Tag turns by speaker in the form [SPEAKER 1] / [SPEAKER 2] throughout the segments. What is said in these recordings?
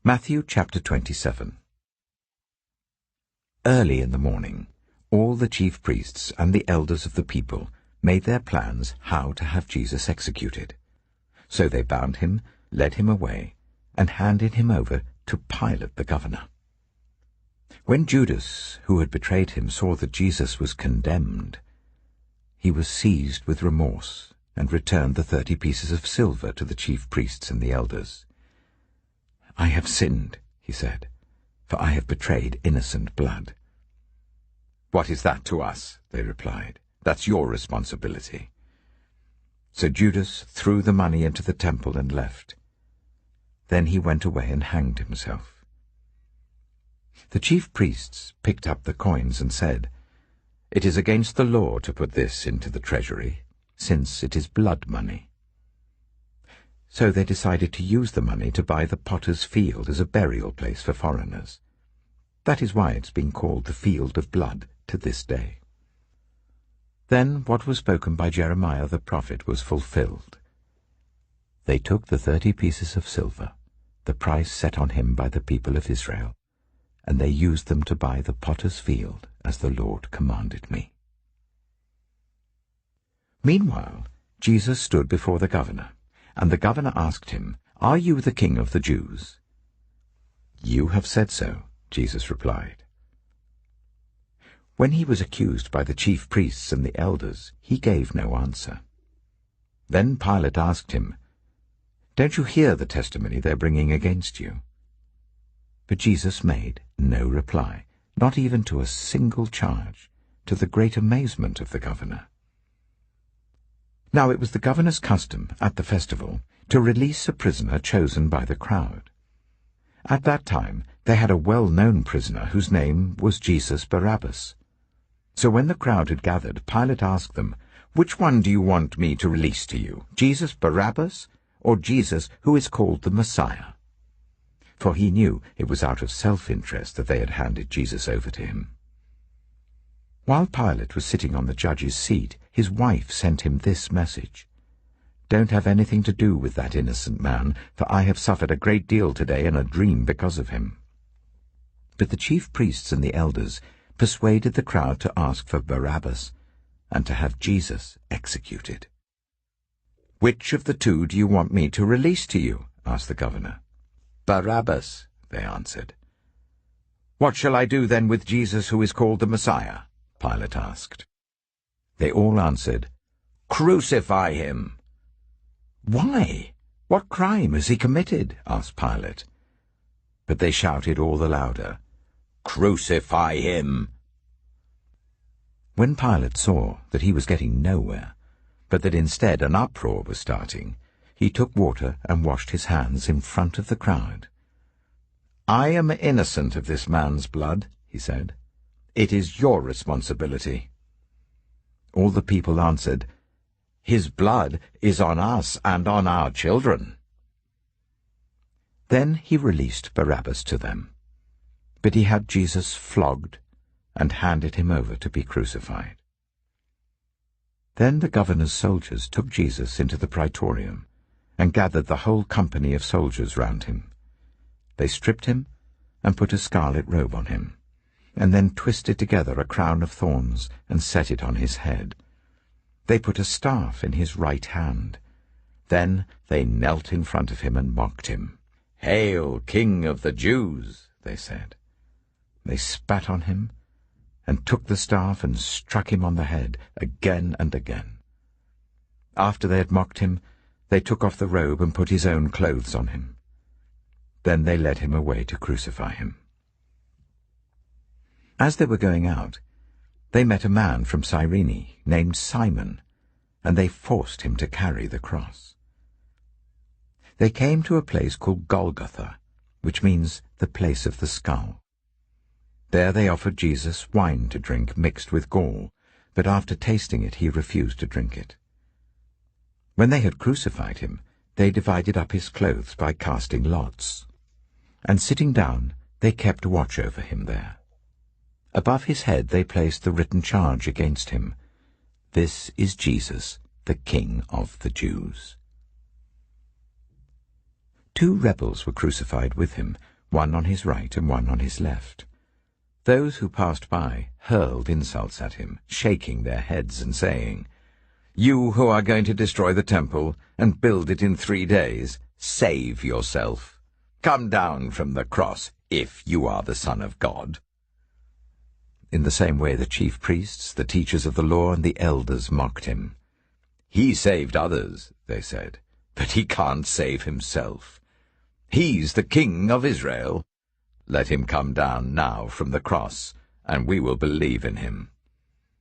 [SPEAKER 1] Matthew chapter 27. Early in the morning, all the chief priests and the elders of the people made their plans how to have Jesus executed. So they bound him, led him away, and handed him over to Pilate the governor. When Judas, who had betrayed him, saw that Jesus was condemned, he was seized with remorse and returned the 30 pieces of silver to the chief priests and the elders. "I have sinned," he said, "for I have betrayed innocent blood." "What is that to us?" they replied. "That's your responsibility." So Judas threw the money into the temple and left. Then he went away and hanged himself. The chief priests picked up the coins and said, "It is against the law to put this into the treasury, since it is blood money." So they decided to use the money to buy the potter's field as a burial place for foreigners. That is why it's been called the Field of Blood to this day. Then what was spoken by Jeremiah the prophet was fulfilled. They took the 30 pieces of silver, the price set on him by the people of Israel, and they used them to buy the potter's field as the Lord commanded me. Meanwhile, Jesus stood before the governor, and the governor asked him, "Are you the king of the Jews?" "You have said so," Jesus replied. When he was accused by the chief priests and the elders, he gave no answer. Then Pilate asked him, "Don't you hear the testimony they're bringing against you?" But Jesus made no reply, not even to a single charge, to the great amazement of the governor. Now it was the governor's custom at the festival to release a prisoner chosen by the crowd. At that time they had a well-known prisoner whose name was Jesus Barabbas. So when the crowd had gathered, Pilate asked them, "Which one do you want me to release to you, Jesus Barabbas or Jesus who is called the Messiah?" For he knew it was out of self-interest that they had handed Jesus over to him. While Pilate was sitting on the judge's seat, his wife sent him this message, "Don't have anything to do with that innocent man, for I have suffered a great deal today in a dream because of him." But the chief priests and the elders persuaded the crowd to ask for Barabbas and to have Jesus executed. "Which of the two do you want me to release to you?" asked the governor. "Barabbas," they answered. "What shall I do then with Jesus who is called the Messiah?" Pilate asked. They all answered, "Crucify him." "Why? What crime has he committed?" asked Pilate. But they shouted all the louder, "Crucify him!" When Pilate saw that he was getting nowhere, but that instead an uproar was starting, he took water and washed his hands in front of the crowd. "I am innocent of this man's blood," he said. "It is your responsibility." All the people answered, "His blood is on us and on our children." Then he released Barabbas to them, but he had Jesus flogged and handed him over to be crucified. Then the governor's soldiers took Jesus into the praetorium and gathered the whole company of soldiers round him. They stripped him and put a scarlet robe on him, and then twisted together a crown of thorns and set it on his head. They put a staff in his right hand. Then they knelt in front of him and mocked him. "Hail, King of the Jews!" they said. They spat on him and took the staff and struck him on the head again and again. After they had mocked him, they took off the robe and put his own clothes on him. Then they led him away to crucify him. As they were going out, they met a man from Cyrene named Simon, and they forced him to carry the cross. They came to a place called Golgotha, which means the place of the skull. There they offered Jesus wine to drink mixed with gall, but after tasting it he refused to drink it. When they had crucified him, they divided up his clothes by casting lots, and sitting down they kept watch over him there. Above his head they placed the written charge against him, "This is Jesus, the King of the Jews." 2 rebels were crucified with him, one on his right and one on his left. Those who passed by hurled insults at him, shaking their heads and saying, "You who are going to destroy the temple and build it in 3 days, save yourself. Come down from the cross, if you are the Son of God." In the same way the chief priests, the teachers of the law, and the elders mocked him. "He saved others," they said, "but he can't save himself. He's the King of Israel. Let him come down now from the cross, and we will believe in him.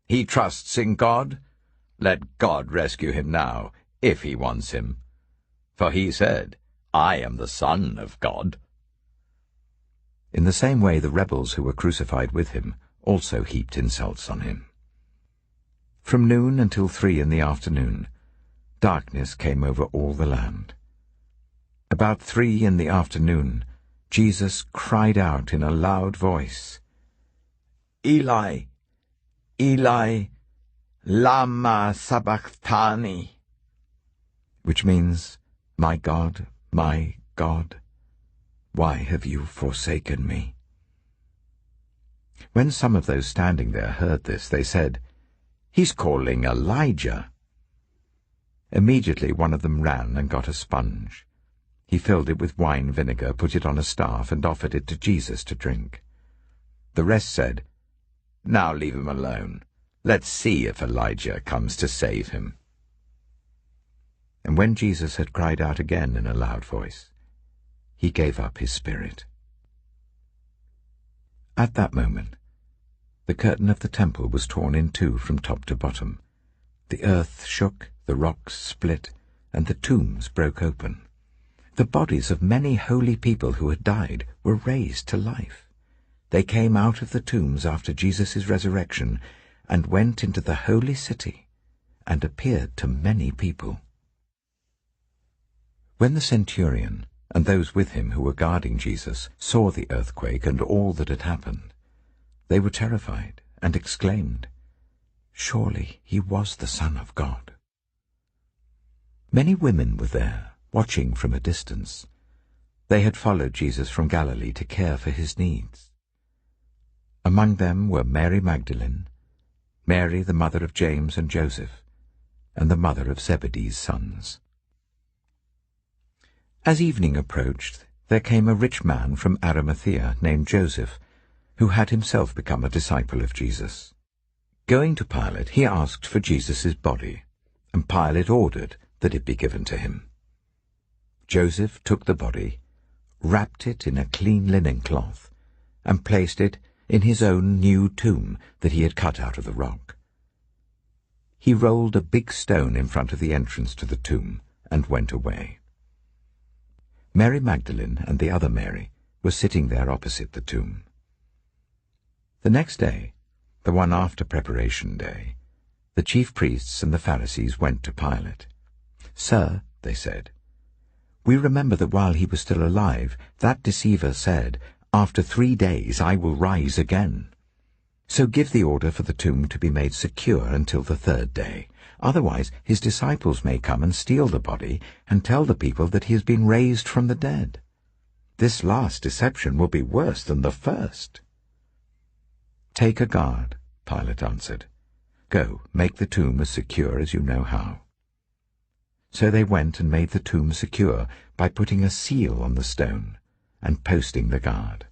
[SPEAKER 1] He trusts in God. Let God rescue him now, if he wants him. For he said, 'I am the Son of God.'" In the same way the rebels who were crucified with him also heaped insults on him. From noon until 3 in the afternoon, darkness came over all the land. About 3 in the afternoon, Jesus cried out in a loud voice, "Eli, Eli, lama sabachthani," which means, my God, why have you forsaken me?" When some of those standing there heard this, they said, "He's calling Elijah." Immediately one of them ran and got a sponge. He filled it with wine vinegar, put it on a staff, and offered it to Jesus to drink. The rest said, "Now leave him alone. Let's see if Elijah comes to save him." And when Jesus had cried out again in a loud voice, he gave up his spirit. At that moment, the curtain of the temple was torn in two from top to bottom. The earth shook, the rocks split, and the tombs broke open. The bodies of many holy people who had died were raised to life. They came out of the tombs after Jesus' resurrection and went into the holy city and appeared to many people. When the centurion and those with him who were guarding Jesus saw the earthquake and all that had happened, they were terrified and exclaimed, "Surely he was the Son of God." Many women were there, watching from a distance. They had followed Jesus from Galilee to care for his needs. Among them were Mary Magdalene, Mary the mother of James and Joseph, and the mother of Zebedee's sons. As evening approached, there came a rich man from Arimathea named Joseph, who had himself become a disciple of Jesus. Going to Pilate, he asked for Jesus' body, and Pilate ordered that it be given to him. Joseph took the body, wrapped it in a clean linen cloth, and placed it in his own new tomb that he had cut out of the rock. He rolled a big stone in front of the entrance to the tomb and went away. Mary Magdalene and the other Mary were sitting there opposite the tomb. The next day, the one after Preparation Day, the chief priests and the Pharisees went to Pilate. "Sir," they said, "we remember that while he was still alive, that deceiver said, 'After 3 days I will rise again.' So give the order for the tomb to be made secure until the 3rd day. Otherwise his disciples may come and steal the body and tell the people that he has been raised from the dead. This last deception will be worse than the first." "Take a guard," Pilate answered. "Go, make the tomb as secure as you know how." So they went and made the tomb secure by putting a seal on the stone and posting the guard.